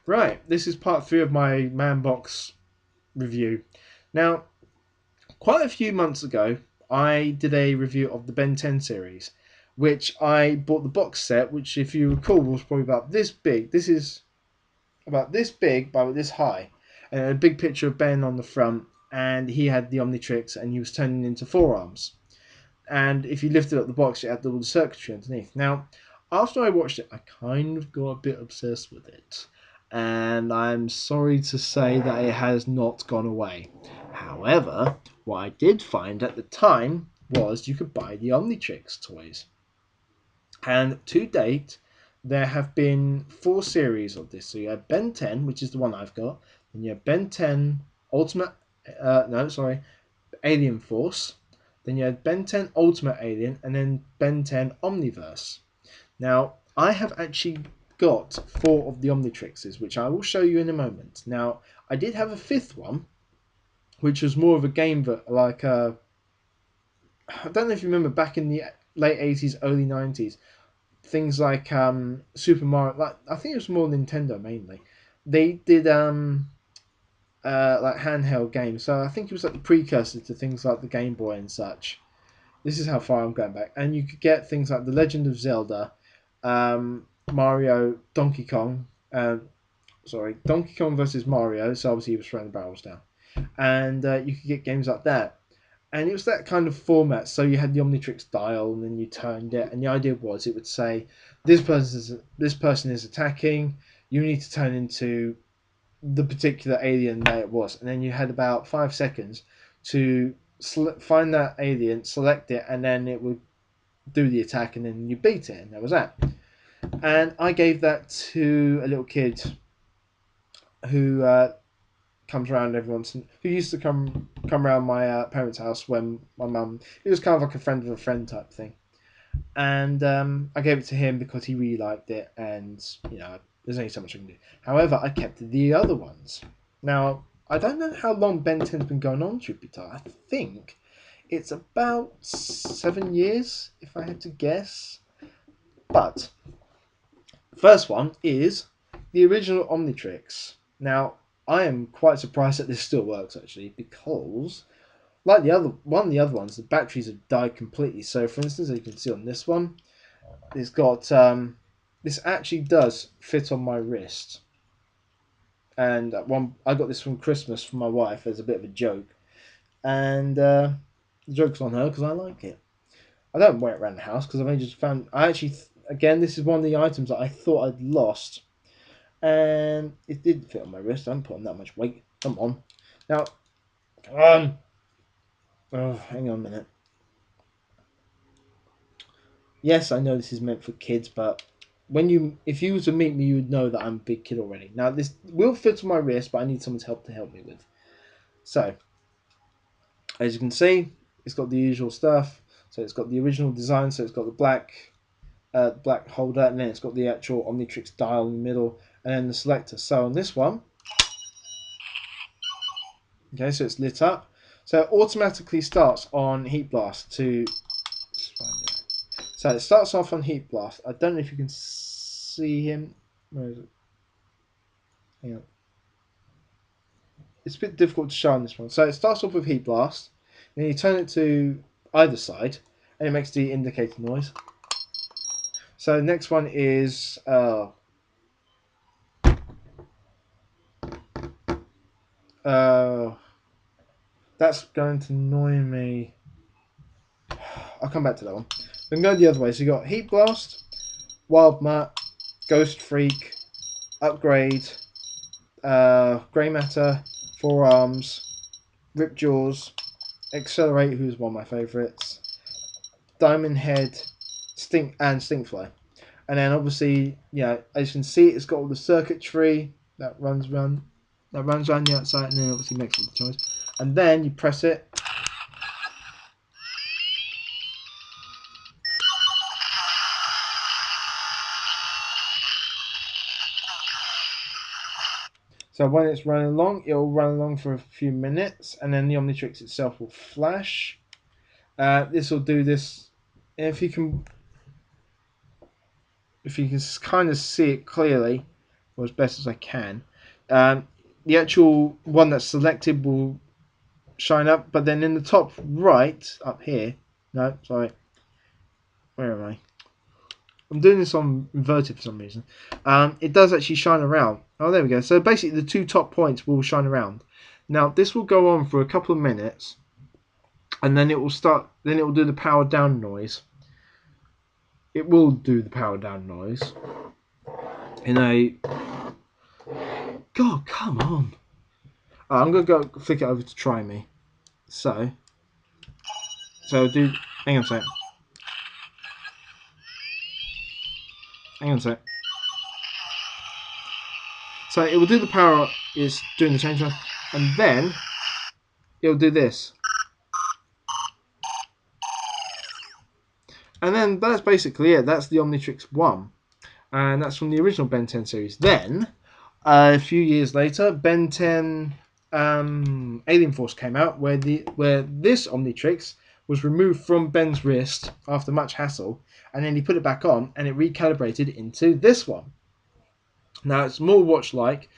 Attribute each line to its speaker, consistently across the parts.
Speaker 1: Right, this is part 3 of my man box review. Now, quite a few months ago, I did a review of the Ben 10 series, which I bought the box set, which, if you recall, was probably about this big. This is about this big, but this high, and a big picture of Ben on the front, and he had the Omnitrix, and he was turning into forearms. And if you lifted up the box, it had all the circuitry underneath. Now, after I watched it, I kind of got a bit obsessed with it. And I'm sorry to say that it has not gone away. However, what I did find at the time was you could buy the Omnitrix toys. And to date, there have been 4 series of this. So you have Ben 10, which is the one I've got, and you have Ben 10 Ultimate, no, sorry, Alien Force. Then you had Ben 10 Ultimate Alien, and then Ben 10 Omniverse. Now, I have actually got 4 of the Omnitrixes, which I will show you in a moment. Now, I did have a 5th one, which was more of a game that, like, I don't know if you remember back in the late 80s, early 90s, things like Super Mario, like, I think it was more Nintendo mainly. They did like handheld games, so I think it was like the precursor to things like the Game Boy and such. This is how far I'm going back. And you could get things like The Legend of Zelda, Mario, Donkey Kong. Donkey Kong versus Mario. So obviously he was throwing the barrels down. And you could get games like that. And it was that kind of format. So you had the Omnitrix dial, and then you turned it. And the idea was it would say, this person is attacking. You need to turn into the particular alien that it was. And then you had about 5 seconds to find that alien, select it, and then it would do the attack, and then you beat it, and that was that. And I gave that to a little kid who comes around every once, who used to come around my parents' house when my mum. It was kind of like a friend of a friend type thing, and I gave it to him because he really liked it, and there's only so much I can do. However, I kept the other ones. Now, I don't know how long Ben 10's been going on, truth be told. I think it's about 7 years, if I had to guess. But the first one is the original Omnitrix. Now, I am quite surprised that this still works actually, because like the other ones, the batteries have died completely. So, for instance, as you can see on this one, it's got this actually does fit on my wrist. And I got this from Christmas from my wife as a bit of a joke, and the joke's on her because I like it. I don't wear it around the house because I've only just found. I actually, again, this is one of the items that I thought I'd lost, and it did fit on my wrist. I'm putting that much weight. Come on, now, come on. Oh, hang on a minute. Yes, I know this is meant for kids, but if you were to meet me, you would know that I'm a big kid already. Now, this will fit on my wrist, but I need someone's help to help me with. So, as you can see, it's got the usual stuff. So it's got the original design. So it's got the black holder, and then it's got the actual Omnitrix dial in the middle, and then the selector. So on this one, okay, so it's lit up. So it automatically starts on heat blast to. So it starts off on heat blast. I don't know if you can see him. Where is it? Hang on. It's a bit difficult to show on this one. So it starts off with heat blast, then you turn it to either side, and it makes the indicator noise. So the next one is that's going to annoy me. I'll come back to that one. Then go the other way. So you got Heat Blast, Wild Mutt, Ghost Freak, Upgrade, Grey Matter, Forearms, Rip Jaws, Accelerate, who's one of my favourites, Diamond Head, Stinkfly. And then obviously, as you can see, it's got all the circuitry that runs around the outside, and then obviously makes all the noise. And then you press it. So when it's running along, it'll run along for a few minutes, and then the Omnitrix itself will flash. This will do this. If you can kind of see it clearly, or as best as I can. Um, the actual one that's selected will shine up, but then in the top right, up here, no, sorry, where am I? I'm doing this on inverted for some reason. It does actually shine around. Oh, there we go. So basically the two top points will shine around. Now this will go on for a couple of minutes, and then it will start. Then it will do the power down noise. It will do the power down noise in a. God, come on! I'm gonna go flick it over to try me. So do. Hang on a sec. Hang on a sec. So it will do the power. Is doing the change, and then it'll do this. And then that's basically it. That's the Omnitrix 1. And that's from the original Ben 10 series. Then, a few years later, Ben 10 Alien Force came out, where this Omnitrix was removed from Ben's wrist after much hassle, and then he put it back on, and it recalibrated into this one. Now, it's more watch-like.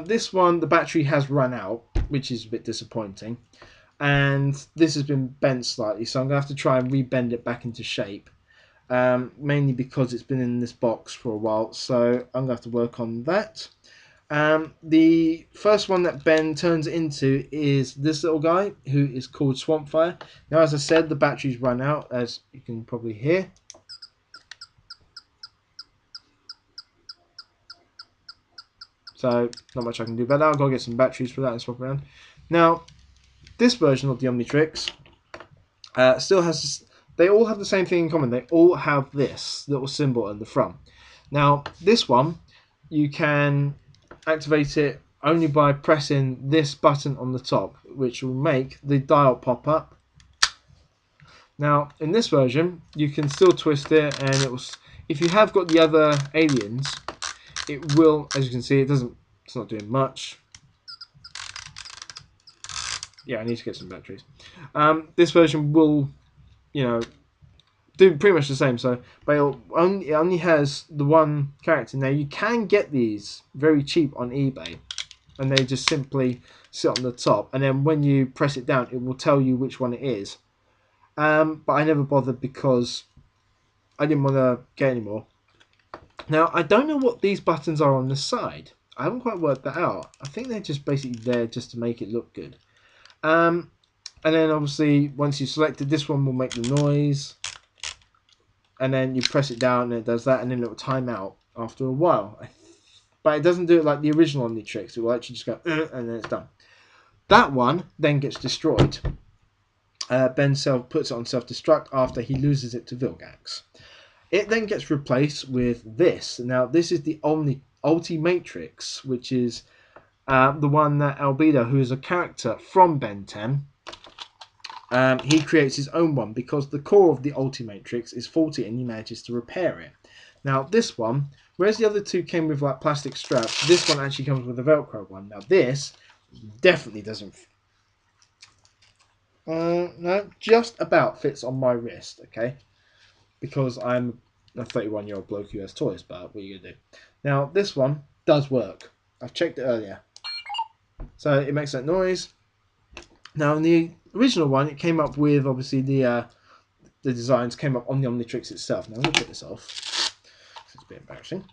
Speaker 1: This one, the battery has run out, which is a bit disappointing. And this has been bent slightly, so I'm going to have to try and rebend it back into shape, mainly because it's been in this box for a while, so I'm going to have to work on that. The first one that Ben turns into is this little guy, who is called Swampfire. Now, as I said, the battery's run out, as you can probably hear. So, not much I can do about that. I've got to get some batteries for that and swap around. Now, this version of the Omnitrix still has. They all have the same thing in common. They all have this little symbol in the front. Now, this one, you can activate it only by pressing this button on the top, which will make the dial pop up. Now, in this version, you can still twist it, and it will. If you have got the other aliens, it will, as you can see, it's not doing much. Yeah, I need to get some batteries. This version will, do pretty much the same. So, but it only has the one character. Now, you can get these very cheap on eBay, and they just simply sit on the top. And then when you press it down, it will tell you which one it is. But I never bothered because I didn't want to get any more. Now, I don't know what these buttons are on the side. I haven't quite worked that out. I think they're just basically there just to make it look good. And then obviously once you selected, this one will make the noise, and then you press it down and it does that, and then it will time out after a while. But it doesn't do it like the original Omnitrix. It will actually just go and then it's done. That one then gets destroyed. Ben puts it on self-destruct after he loses it to Vilgax. It then gets replaced with this. Now this is the Ultimatrix, which is the one that Albedo, who is a character from Ben 10, he creates his own one because the core of the Ultimatrix is faulty and he manages to repair it. Now this one, whereas the other two came with like plastic straps, this one actually comes with a Velcro one. Now this definitely doesn't. No, just about fits on my wrist, okay? Because I'm a 31-year-old bloke who has toys, but what are you going to do? Now this one does work. I've checked it earlier. So it makes that noise. Now in the original one, it came up with obviously the designs came up on the Omnitrix itself. Now I'm going to put this off. It's a bit embarrassing.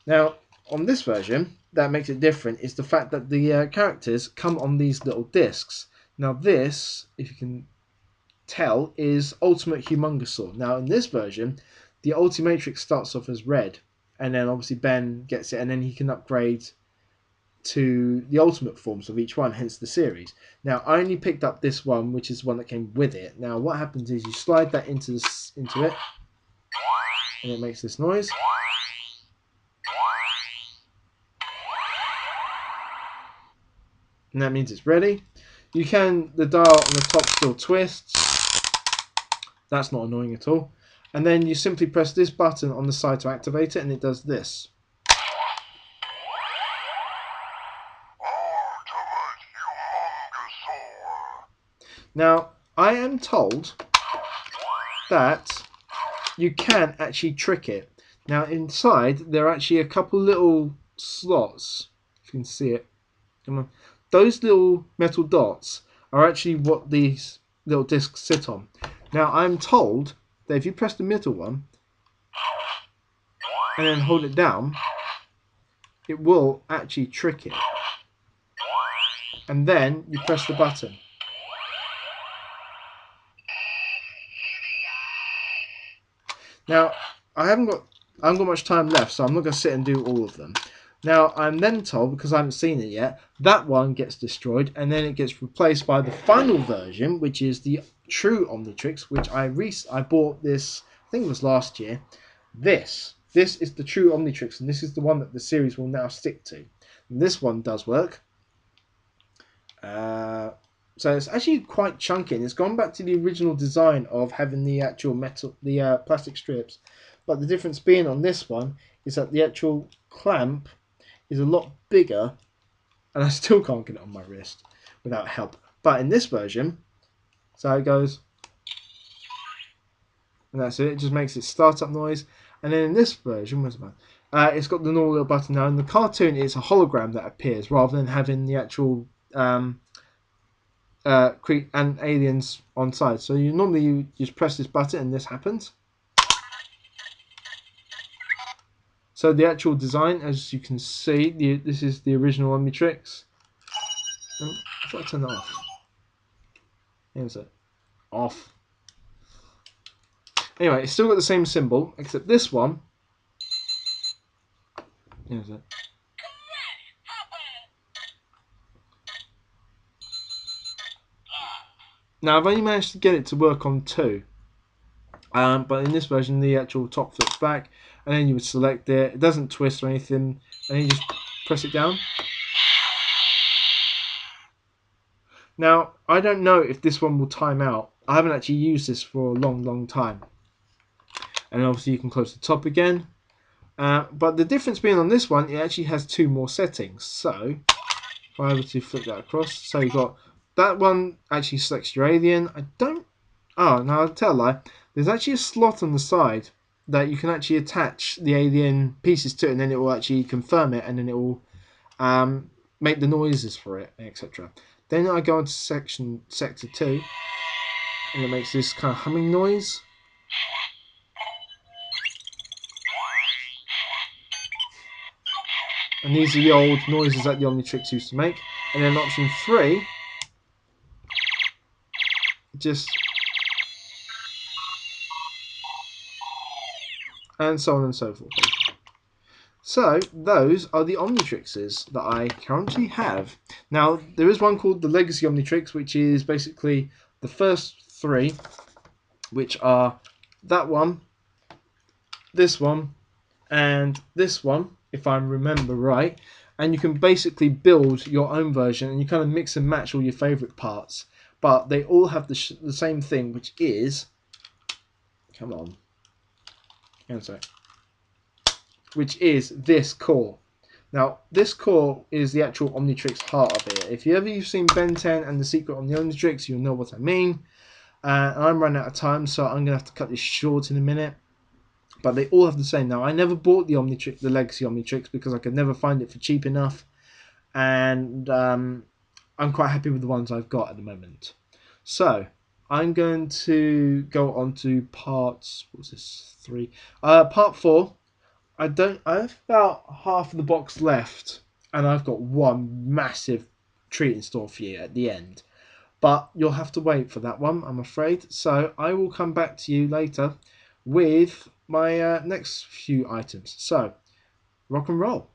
Speaker 1: Now on this version, that makes it different is the fact that the characters come on these little discs. Now this, if you can tell, is Ultimate Humongosaur. Now in this version, the Ultimatrix starts off as red, and then obviously Ben gets it, and then he can upgrade to the ultimate forms of each one, hence the series. Now I only picked up this one, which is the one that came with it. Now what happens is you slide that into it, and it makes this noise. And that means it's ready. The dial on the top still twists. That's not annoying at all. And then you simply press this button on the side to activate it, and it does this. Now, I am told that you can actually trick it. Now, inside, there are actually a couple little slots, if you can see it, come on, those little metal dots are actually what these little discs sit on. Now I'm told that if you press the middle one and then hold it down, it will actually trick it. And then you press the button. Now I haven't got much time left, so I'm not going to sit and do all of them. Now I'm then told, because I haven't seen it yet, that one gets destroyed and then it gets replaced by the final version, which is the true Omnitrix, which I bought this, I think it was last year. This is the true Omnitrix, and this is the one that the series will now stick to. And this one does work. So it's actually quite chunky, and it's gone back to the original design of having the actual metal, the plastic strips. But the difference being on this one is that the actual clamp is a lot bigger, and I still can't get it on my wrist without help. But in this version, so it goes, and that's it. It just makes its startup noise. And then in this version, where's the button? It's got the normal little button now. In the cartoon, it's a hologram that appears rather than having the actual and aliens on side. So you just press this button and this happens. So the actual design, as you can see, this is the original Omnitrix. Oh, I thought I turned it off. Here's it. Off. Anyway, it's still got the same symbol, except this one. Here's it. Now I've only managed to get it to work on 2, but in this version the actual top flips back, and then you would select it. It doesn't twist or anything, and then you just press it down. Now I don't know if this one will time out. I haven't actually used this for a long time. And obviously you can close the top again. But the difference being on this one, it actually has 2 more settings. So if I were to flip that across, so you've got that one actually selects your alien. No, I'll tell a lie. There's actually a slot on the side that you can actually attach the alien pieces to it, and then it will actually confirm it, and then it will make the noises for it, etc. Then I go into sector 2, and it makes this kind of humming noise. And these are the old noises that the Omnitrix used to make. And then option 3, just, and so on and so forth. So those are the Omnitrixes that I currently have. Now there is one called the Legacy Omnitrix, which is basically the first 3, which are that one, this one, and this one, if I remember right. And you can basically build your own version, and you kind of mix and match all your favourite parts. But they all have the same thing, which is, come on, which is this core. Now, this core is the actual Omnitrix heart of it. If you've seen Ben 10 and The Secret on the Omnitrix, you'll know what I mean. I'm running out of time, so I'm going to have to cut this short in a minute. But they all have the same. Now, I never bought the Legacy Omnitrix, because I could never find it for cheap enough. And I'm quite happy with the ones I've got at the moment. So, I'm going to go on to part 3? Part 4. I have about half of the box left, and I've got one massive treat in store for you at the end. But you'll have to wait for that one, I'm afraid. So I will come back to you later with my next few items. So, rock and roll.